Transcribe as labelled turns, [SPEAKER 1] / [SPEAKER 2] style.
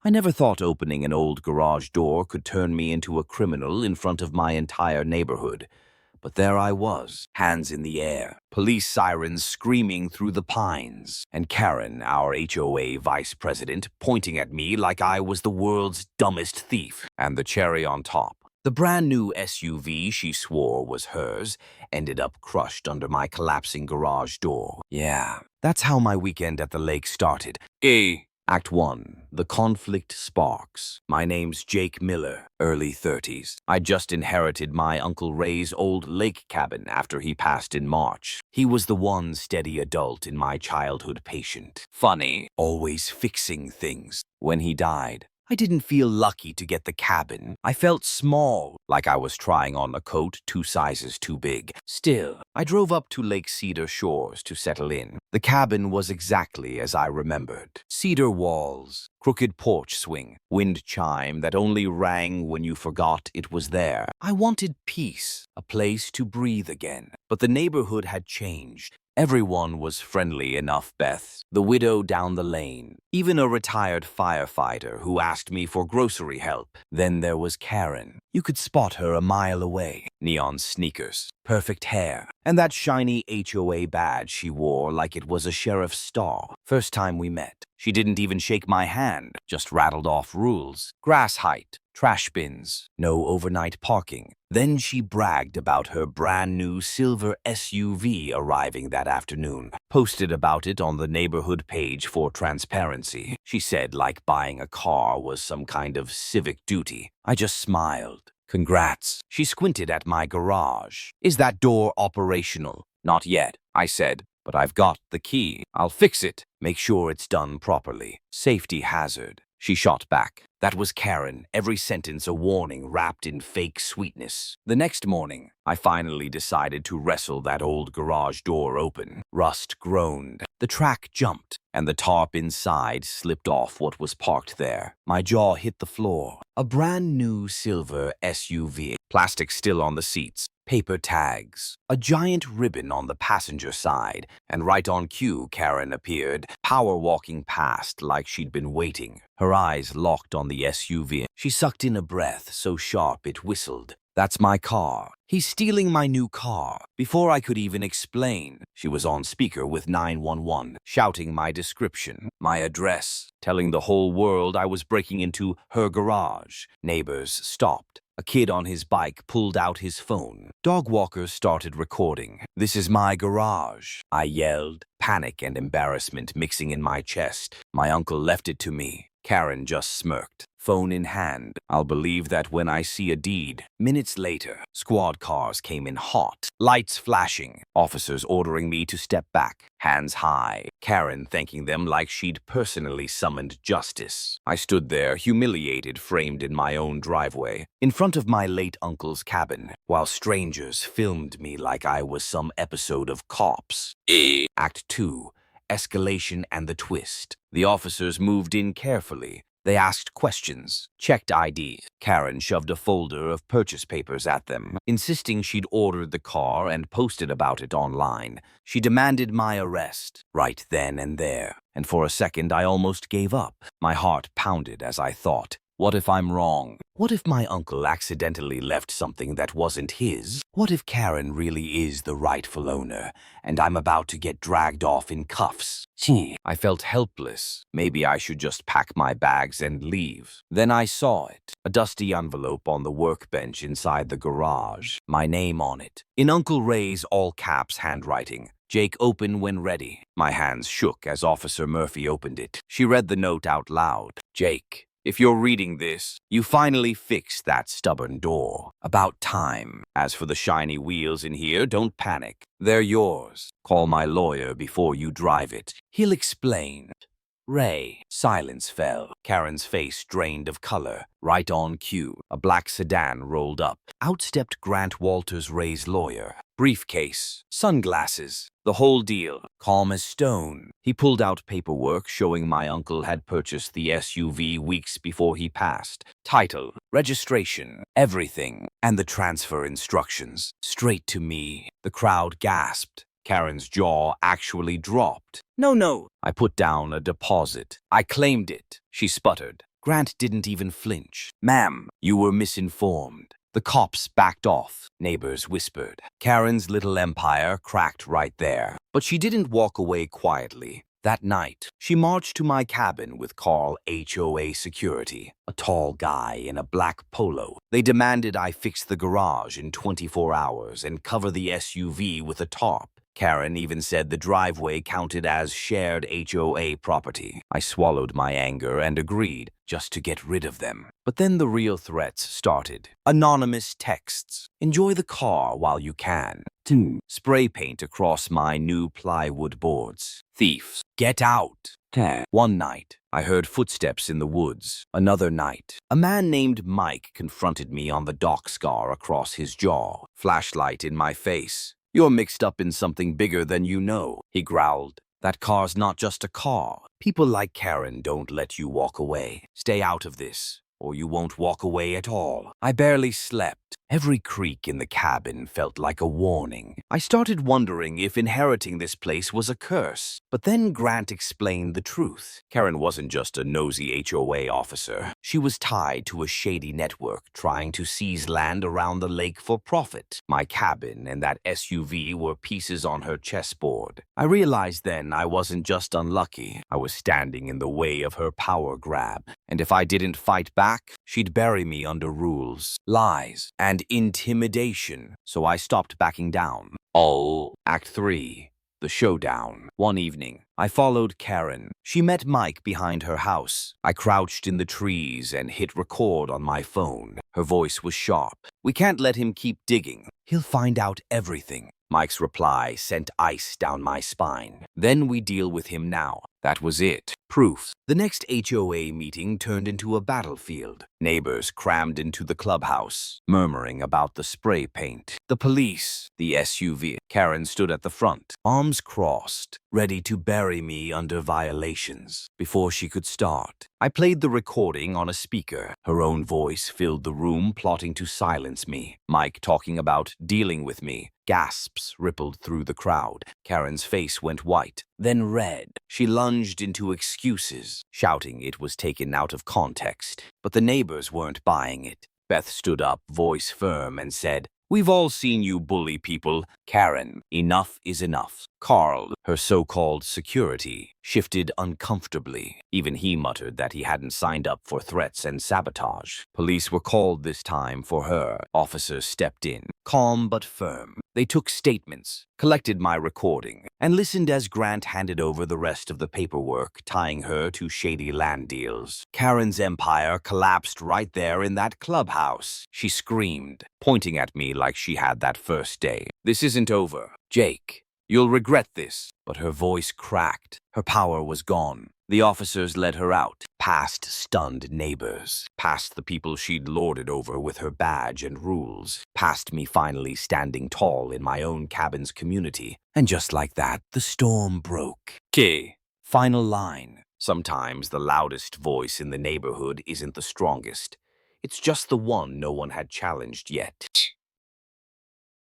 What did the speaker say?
[SPEAKER 1] I never thought opening an old garage door could turn me into a criminal in front of my entire neighborhood. But there I was, hands in the air, police sirens screaming through the pines, and Karen, our HOA vice president, pointing at me like I was the world's dumbest thief. And the cherry on top, the brand new SUV she swore was hers ended up crushed under my collapsing garage door. Yeah, that's how my weekend at the lake started. Act 1. The conflict sparks. My name's Jake Miller, early 30s. I just inherited my Uncle Ray's old lake cabin after he passed in March. He was the one steady adult in my childhood patient. Funny, always fixing things. When he died, I didn't feel lucky to get the cabin. I felt small, like I was trying on a coat 2 sizes too big. Still, I drove up to Lake Cedar Shores to settle in. The cabin was exactly as I remembered. Cedar walls, crooked porch swing, wind chime that only rang when you forgot it was there. I wanted peace, a place to breathe again. But the neighborhood had changed. Everyone was friendly enough, Beth, the widow down the lane, even a retired firefighter who asked me for grocery help. Then there was Karen. You could spot her a mile away. Neon sneakers, perfect hair, and that shiny HOA badge she wore like it was a sheriff's star. First time we met, she didn't even shake my hand, just rattled off rules. Grass height, trash bins, no overnight parking. Then she bragged about her brand new silver SUV arriving that afternoon, posted about it on the neighborhood page for transparency. She said like buying a car was some kind of civic duty. I just smiled. Congrats. She squinted at my garage. Is that door operational? Not yet, I said, but I've got the key. I'll fix it. Make sure it's done properly. Safety hazard. She shot back. That was Karen, every sentence a warning wrapped in fake sweetness. The next morning, I finally decided to wrestle that old garage door open. Rust groaned. The track jumped, and the tarp inside slipped off what was parked there. My jaw hit the floor. A brand new silver SUV. Plastic still on the seats. Paper tags, a giant ribbon on the passenger side, and right on cue, Karen appeared, power walking past like she'd been waiting. Her eyes locked on the SUV. She sucked in a breath so sharp it whistled. That's my car. He's stealing my new car. Before I could even explain, she was on speaker with 911, shouting my description, my address, telling the whole world I was breaking into her garage. Neighbors stopped. A kid on his bike pulled out his phone. Dog walkers started recording. This is my garage, I yelled, panic and embarrassment mixing in my chest. My uncle left it to me. Karen just smirked, phone in hand. I'll believe that when I see a deed. Minutes later, squad cars came in hot, lights flashing, officers ordering me to step back, hands high, Karen thanking them like she'd personally summoned justice. I stood there, humiliated, framed in my own driveway, in front of my late uncle's cabin, while strangers filmed me like I was some episode of Cops. Act 2. Escalation and the twist. The officers moved in carefully. They asked questions, checked IDs. Karen shoved a folder of purchase papers at them, insisting she'd ordered the car and posted about it online. She demanded my arrest, right then and there. And for a second, I almost gave up. My heart pounded as I thought, what if I'm wrong? What if my uncle accidentally left something that wasn't his? What if Karen really is the rightful owner, and I'm about to get dragged off in cuffs? I felt helpless. Maybe I should just pack my bags and leave. Then I saw it, a dusty envelope on the workbench inside the garage, my name on it, in Uncle Ray's all-caps handwriting. Jake, open when ready. My hands shook as Officer Murphy opened it. She read the note out loud. Jake, if you're reading this, you finally fixed that stubborn door. About time. As for the shiny wheels in here, don't panic. They're yours. Call my lawyer before you drive it. He'll explain. Ray. Silence fell. Karen's face drained of color. Right on cue, a black sedan rolled up. Out stepped Grant Walters, Ray's lawyer. Briefcase, sunglasses, the whole deal, calm as stone. He pulled out paperwork showing my uncle had purchased the SUV weeks before he passed. Title, registration, everything, and the transfer instructions. Straight to me. The crowd gasped. Karen's jaw actually dropped. No. I put down a deposit. I claimed it. She sputtered. Grant didn't even flinch. "Ma'am, you were misinformed." The cops backed off, neighbors whispered. Karen's little empire cracked right there. But she didn't walk away quietly. That night, she marched to my cabin with Carl HOA Security, a tall guy in a black polo. They demanded I fix the garage in 24 hours and cover the SUV with a tarp. Karen even said the driveway counted as shared HOA property. I swallowed my anger and agreed, just to get rid of them. But then the real threats started. Anonymous texts. "Enjoy the car while you can." Spray paint across my new plywood boards. "Thieves, get out." One night, I heard footsteps in the woods. Another night, a man named Mike confronted me on the dock scar across his jaw. Flashlight in my face. "You're mixed up in something bigger than you know," he growled. "That car's not just a car. People like Karen don't let you walk away. Stay out of this, or you won't walk away at all." I barely slept. Every creak in the cabin felt like a warning. I started wondering if inheriting this place was a curse. But then Grant explained the truth. Karen wasn't just a nosy HOA officer. She was tied to a shady network trying to seize land around the lake for profit. My cabin and that SUV were pieces on her chessboard. I realized then I wasn't just unlucky. I was standing in the way of her power grab. And if I didn't fight back, she'd bury me under rules, lies, and intimidation. So I stopped backing down. Act 3. The showdown. One evening, I followed Karen. She met Mike behind her house. I crouched in the trees and hit record on my phone. Her voice was sharp. "We can't let him keep digging. He'll find out everything." Mike's reply sent ice down my spine. "Then we deal with him now." That was it. Proof. The next HOA meeting turned into a battlefield. Neighbors crammed into the clubhouse, murmuring about the spray paint, the police, the SUV. Karen stood at the front, arms crossed, ready to bury me under violations. Before she could start, I played the recording on a speaker. Her own voice filled the room, plotting to silence me. Mike talking about dealing with me. Gasps rippled through the crowd. Karen's face went white, then red. She lunged into excuses, shouting it was taken out of context. But the neighbors weren't buying it. Beth stood up, voice firm, and said, "We've all seen you bully people. Karen, enough is enough." Carl, her so-called security, shifted uncomfortably. Even he muttered that he hadn't signed up for threats and sabotage. Police were called this time for her. Officers stepped in, calm but firm. They took statements, collected my recording, and listened as Grant handed over the rest of the paperwork, tying her to shady land deals. Karen's empire collapsed right there in that clubhouse. She screamed, pointing at me like she had that first day. "This isn't over. Jake, you'll regret this." But her voice cracked. Her power was gone. The officers led her out, past stunned neighbors, past the people she'd lorded over with her badge and rules, past me finally standing tall in my own cabin's community. And just like that, the storm broke. Final line. Sometimes the loudest voice in the neighborhood isn't the strongest. It's just the one no one had challenged yet.